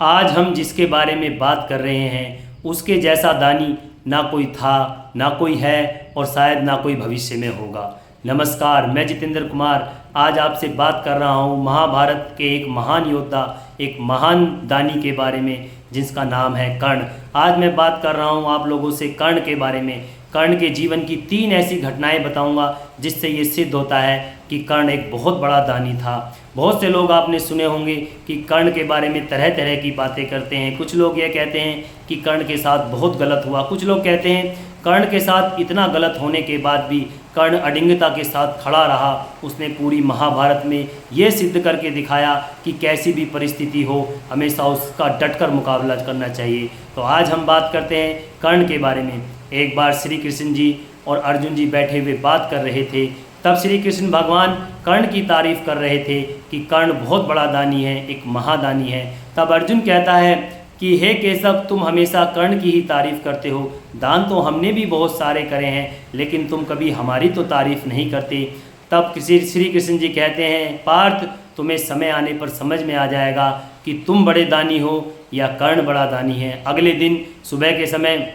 आज हम जिसके बारे में बात कर रहे हैं उसके जैसा दानी ना कोई था, ना कोई है और शायद ना कोई भविष्य में होगा। नमस्कार, मैं जितेंद्र कुमार आज आपसे बात कर रहा हूँ महाभारत के एक महान योद्धा, एक महान दानी के बारे में जिसका नाम है कर्ण। आज मैं बात कर रहा हूँ आप लोगों से कर्ण के बारे में। कर्ण के जीवन की 3 ऐसी घटनाएं बताऊंगा जिससे ये सिद्ध होता है कि कर्ण एक बहुत बड़ा दानी था। बहुत से लोग आपने सुने होंगे कि कर्ण के बारे में तरह तरह की बातें करते हैं। कुछ लोग ये कहते हैं कि कर्ण के साथ बहुत गलत हुआ, कुछ लोग कहते हैं कर्ण के साथ इतना गलत होने के बाद भी कर्ण अडिंगता के साथ खड़ा रहा। उसने पूरी महाभारत में ये सिद्ध करके दिखाया कि कैसी भी परिस्थिति हो हमेशा उसका डटकर मुकाबला करना चाहिए। तो आज हम बात करते हैं कर्ण के बारे में। एक बार श्री कृष्ण जी और अर्जुन जी बैठे हुए बात कर रहे थे, तब श्री कृष्ण भगवान कर्ण की तारीफ़ कर रहे थे कि कर्ण बहुत बड़ा दानी है, एक महादानी है। तब अर्जुन कहता है कि हे केशव, तुम हमेशा कर्ण की ही तारीफ़ करते हो। दान तो हमने भी बहुत सारे करे हैं, लेकिन तुम कभी हमारी तो तारीफ़ नहीं करते। तब श्री कृष्ण जी कहते हैं, पार्थ, तुम्हें समय आने पर समझ में आ जाएगा कि तुम बड़े दानी हो या कर्ण बड़ा दानी है। अगले दिन सुबह के समय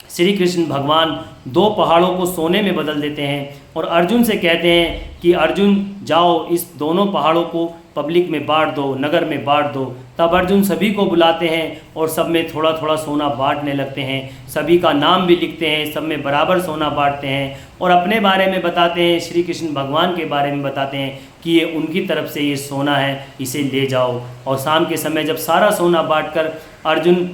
श्री कृष्ण भगवान 2 पहाड़ों को सोने में बदल देते हैं और अर्जुन से कहते हैं कि अर्जुन जाओ, इस दोनों पहाड़ों को पब्लिक में बांट दो, नगर में बांट दो। तब अर्जुन सभी को बुलाते हैं और सब में थोड़ा थोड़ा सोना बांटने लगते हैं। सभी का नाम भी लिखते हैं, सब में बराबर सोना बांटते हैं और अपने बारे में बताते हैं, श्री कृष्ण भगवान के बारे में बताते हैं कि ये उनकी तरफ से ये सोना है, इसे ले जाओ। और शाम के समय जब सारा सोना बांटकर अर्जुन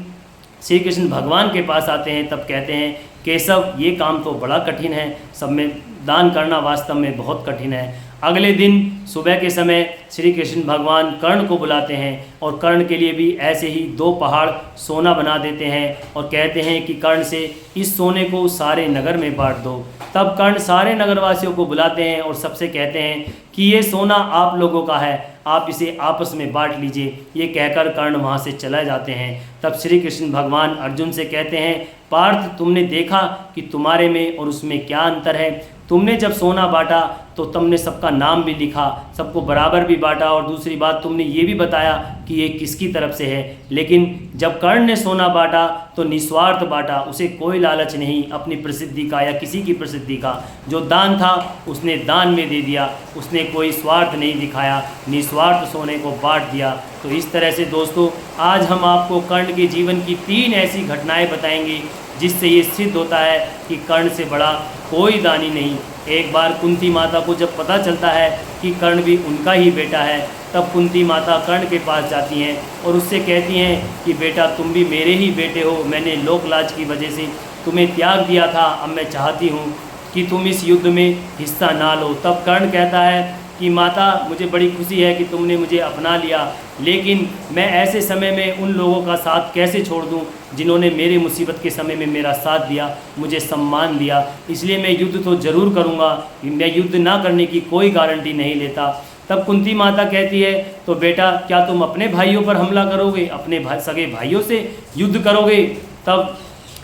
श्री कृष्ण भगवान के पास आते हैं, तब कहते हैं, केशव, ये काम तो बड़ा कठिन है, सब में दान करना वास्तव में बहुत कठिन है। अगले दिन सुबह के समय श्री कृष्ण भगवान कर्ण को बुलाते हैं और कर्ण के लिए भी ऐसे ही 2 पहाड़ सोना बना देते हैं और कहते हैं कि कर्ण से इस सोने को सारे नगर में बांट दो। तब कर्ण सारे नगरवासियों को बुलाते हैं और सबसे कहते हैं कि ये सोना आप लोगों का है, आप इसे आपस में बांट लीजिए। ये कहकर कर्ण वहाँ से चले जाते हैं। तब श्री कृष्ण भगवान अर्जुन से कहते हैं, पार्थ, तुमने देखा कि तुम्हारे में और उसमें क्या अंतर है। तुमने जब सोना बांटा तो तुमने सबका नाम भी लिखा, सबको बराबर भी बांटा और दूसरी बात तुमने ये भी बताया कि ये किसकी तरफ से है। लेकिन जब कर्ण ने सोना बांटा तो निस्वार्थ बांटा, उसे कोई लालच नहीं अपनी प्रसिद्धि का या किसी की प्रसिद्धि का। जो दान था उसने दान में दे दिया, उसने कोई स्वार्थ नहीं दिखाया, निस्वार्थ सोने को बांट दिया। तो इस तरह से दोस्तों आज हम आपको कर्ण के जीवन की 3 ऐसी घटनाएं बताएंगे जिससे ये सिद्ध होता है कि कर्ण से बड़ा कोई दानी नहीं। एक बार कुंती माता को जब पता चलता है कि कर्ण भी उनका ही बेटा है, तब कुंती माता कर्ण के पास जाती हैं और उससे कहती हैं कि बेटा, तुम भी मेरे ही बेटे हो, मैंने लोक लाज की वजह से तुम्हें त्याग दिया था, अब मैं चाहती हूँ कि तुम इस युद्ध में हिस्सा ना लो। तब कर्ण कहता है कि माता, मुझे बड़ी खुशी है कि तुमने मुझे अपना लिया, लेकिन मैं ऐसे समय में उन लोगों का साथ कैसे छोड़ दूं जिन्होंने मेरे मुसीबत के समय में मेरा साथ दिया, मुझे सम्मान दिया। इसलिए मैं युद्ध तो ज़रूर करूंगा, मैं युद्ध ना करने की कोई गारंटी नहीं लेता। तब कुंती माता कहती है, तो बेटा, क्या तुम अपने भाइयों पर हमला करोगे, अपने सगे भाइयों से युद्ध करोगे? तब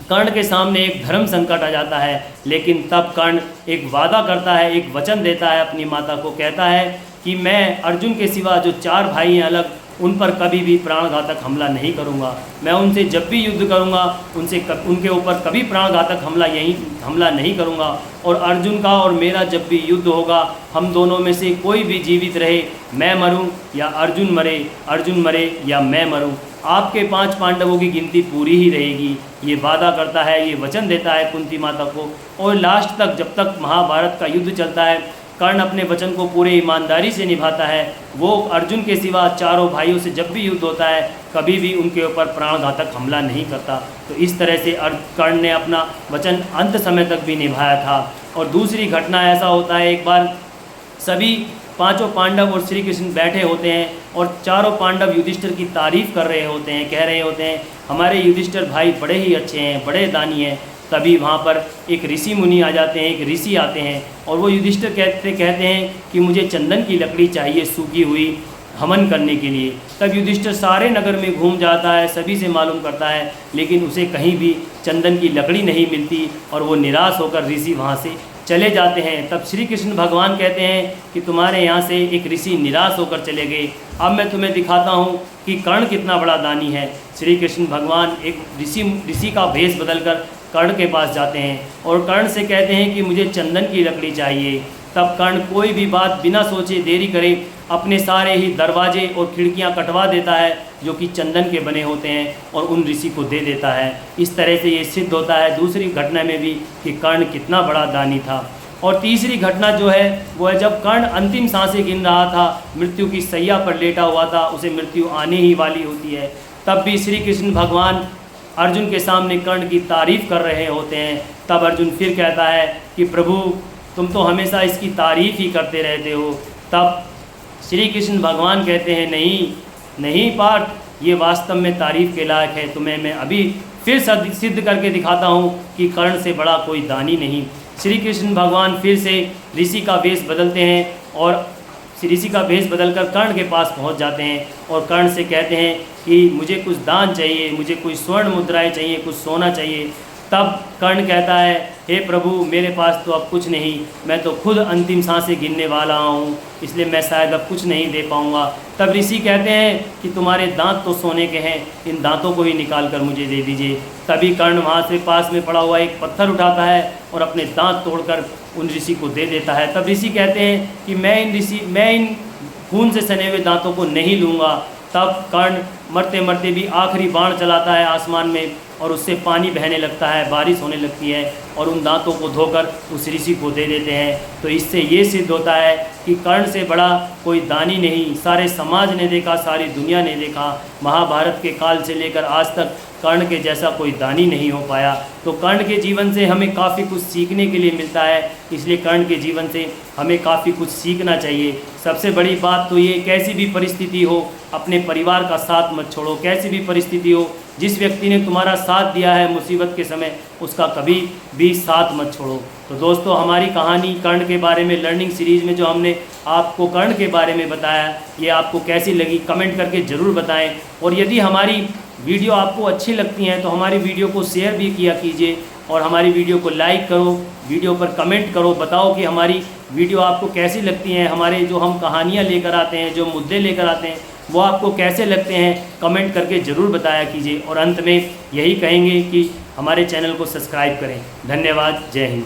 कर्ण के सामने एक धर्म संकट आ जाता है, लेकिन तब कर्ण एक वादा करता है, एक वचन देता है अपनी माता को, कहता है कि मैं अर्जुन के सिवा जो 4 भाई हैं अलग, उन पर कभी भी प्राणघातक हमला नहीं करूंगा। मैं उनसे जब भी युद्ध करूंगा उनके ऊपर कभी प्राणघातक हमला नहीं करूंगा। और अर्जुन का और मेरा जब भी युद्ध होगा, हम दोनों में से कोई भी जीवित रहे, मैं मरूं या अर्जुन मरे या मैं मरूं, आपके 5 पांडवों की गिनती पूरी ही रहेगी। ये वादा करता है, ये वचन देता है कुंती माता को। और लास्ट तक, जब तक महाभारत का युद्ध चलता है, कर्ण अपने वचन को पूरे ईमानदारी से निभाता है। वो अर्जुन के सिवा 4 भाइयों से जब भी युद्ध होता है, कभी भी उनके ऊपर प्राणघातक हमला नहीं करता। तो इस तरह से कर्ण ने अपना वचन अंत समय तक भी निभाया था। और दूसरी घटना ऐसा होता है, एक बार सभी 5 पांडव और श्री कृष्ण बैठे होते हैं और 4 पांडव युधिष्ठिर की तारीफ़ कर रहे होते हैं, कह रहे होते हैं, हमारे युधिष्ठिर भाई बड़े ही अच्छे हैं, बड़े दानी हैं। तभी वहाँ पर एक ऋषि मुनि आ जाते हैं, एक ऋषि आते हैं और वो युधिष्ठिर कहते हैं कि मुझे चंदन की लकड़ी चाहिए सूखी हुई हवन करने के लिए। तब युधिष्ठिर सारे नगर में घूम जाता है, सभी से मालूम करता है, लेकिन उसे कहीं भी चंदन की लकड़ी नहीं मिलती और वो निराश होकर ऋषि वहाँ से चले जाते हैं, तब श्री कृष्ण भगवान कहते हैं कि तुम्हारे यहाँ से एक ऋषि निराश होकर चले गए। अब मैं तुम्हें दिखाता हूँ कि कर्ण कितना बड़ा दानी है। श्री कृष्ण भगवान एक ऋषि का भेष बदलकर कर्ण के पास जाते हैं और कर्ण से कहते हैं कि मुझे चंदन की लकड़ी चाहिए। तब कर्ण कोई भी बात बिना सोचे देरी करे अपने सारे ही दरवाजे और खिड़कियां कटवा देता है जो कि चंदन के बने होते हैं और उन ऋषि को दे देता है। इस तरह से ये सिद्ध होता है दूसरी घटना में भी कि कर्ण कितना बड़ा दानी था। और तीसरी घटना जो है वो है जब कर्ण अंतिम सांसें गिन रहा था, मृत्यु की सैया पर लेटा हुआ था, उसे मृत्यु आने ही वाली होती है, तब भी श्री कृष्ण भगवान अर्जुन के सामने कर्ण की तारीफ़ कर रहे होते हैं। तब अर्जुन फिर कहता है कि प्रभु तुम तो हमेशा इसकी तारीफ़ ही करते रहते हो। तब श्री कृष्ण भगवान कहते हैं नहीं पार्थ, ये वास्तव में तारीफ़ के लायक है। तुम्हें मैं अभी फिर सिद्ध करके दिखाता हूँ कि कर्ण से बड़ा कोई दानी नहीं। श्री कृष्ण भगवान फिर से ऋषि का वेश बदलते हैं और ऋषि का भेष बदलकर कर्ण के पास पहुंच जाते हैं और कर्ण से कहते हैं कि मुझे कुछ दान चाहिए, मुझे कुछ स्वर्ण मुद्राएं चाहिए, कुछ सोना चाहिए। तब कर्ण कहता है हे प्रभु मेरे पास तो अब कुछ नहीं, मैं तो खुद अंतिम सांसें गिनने वाला हूँ, इसलिए मैं शायद अब कुछ नहीं दे पाऊँगा। तब ऋषि कहते हैं कि तुम्हारे दांत तो सोने के हैं, इन दांतों को ही निकाल कर मुझे दे दीजिए। तभी कर्ण वहाँ से पास में पड़ा हुआ एक पत्थर उठाता है और अपने दांत तोड़कर उन ऋषि को दे देता है। तब ऋषि कहते हैं कि मैं इन खून से सने हुए दांतों को नहीं लूँगा। तब कर्ण मरते मरते भी आखिरी बाण चलाता है आसमान में और उससे पानी बहने लगता है, बारिश होने लगती है और उन दांतों को धोकर उस ऋषि को दे देते हैं। तो इससे ये सिद्ध होता है कि कर्ण से बड़ा कोई दानी नहीं। सारे समाज ने देखा, सारी दुनिया ने देखा, महाभारत के काल से लेकर आज तक कर्ण के जैसा कोई दानी नहीं हो पाया। तो कर्ण के जीवन से हमें काफ़ी कुछ सीखने के लिए मिलता है, इसलिए कर्ण के जीवन से हमें काफ़ी कुछ सीखना चाहिए। सबसे बड़ी बात तो ये, कैसी भी परिस्थिति हो अपने परिवार का साथ मत छोड़ो। कैसी भी परिस्थिति हो, जिस व्यक्ति ने तुम्हारा साथ दिया है मुसीबत के समय, उसका कभी भी साथ मत छोड़ो। तो दोस्तों हमारी कहानी कर्ण के बारे में लर्निंग सीरीज़ में जो हमने आपको कर्ण के बारे में बताया, ये आपको कैसी लगी कमेंट करके ज़रूर बताएं। और यदि हमारी वीडियो आपको अच्छी लगती हैं तो हमारी वीडियो को शेयर भी किया कीजिए और हमारी वीडियो को लाइक करो, वीडियो पर कमेंट करो, बताओ कि हमारी वीडियो आपको कैसी लगती हैं। हमारे जो हम कहानियाँ लेकर आते हैं, जो मुद्दे लेकर आते हैं, वो आपको कैसे लगते हैं, कमेंट करके ज़रूर बताया कीजिए। और अंत में यही कहेंगे कि हमारे चैनल को सब्सक्राइब करें। धन्यवाद। जय हिंद।